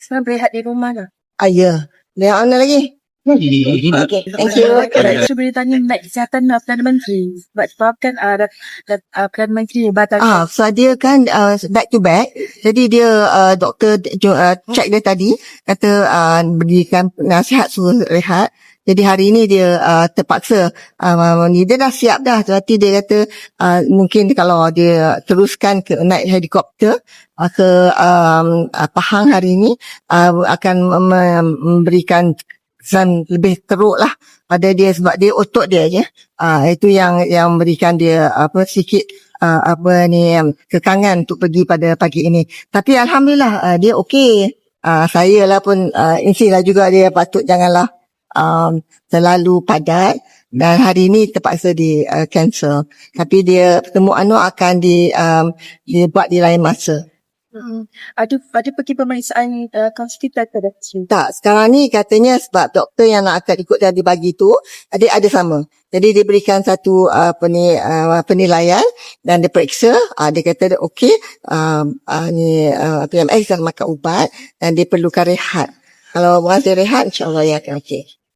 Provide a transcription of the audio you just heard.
Sekarang berehat di rumah lah. Ya. Dia mana lagi? Okay, thank you. Saya boleh tanya naik kesihatan Perdana Menteri. Sebab kan Perdana Menteri batal. So dia kan back to back. Jadi dia doktor check dia tadi, kata berikan nasihat suruh rehat. Jadi hari ini dia terpaksa dia dah siap dah, tapi dia kata mungkin kalau dia teruskan ke naik helikopter ke Pahang hari ini akan memberikan kesan lebih teruk lah pada dia, sebab dia otot dia je. Itu yang memberikan dia sikit kekangan untuk pergi pada pagi ini. Tapi alhamdulillah dia okey. Saya lah pun insilah juga dia patut janganlah terlalu padat, dan hari ini terpaksa di cancel. Tapi dia pertemuan akan dibuat di lain masa. Ada pergi pemeriksaan hospital ke dah? Tak, sekarang ni katanya sebab doktor yang nak akan ikut dan dibagi tu dia ada sama. Jadi dia berikan satu penilaian dan dia periksa, dia kata dia okey, PMS akan makan ubat dan dia perlukan rehat. Kalau orang dia rehat, insya-Allah dia akan okey.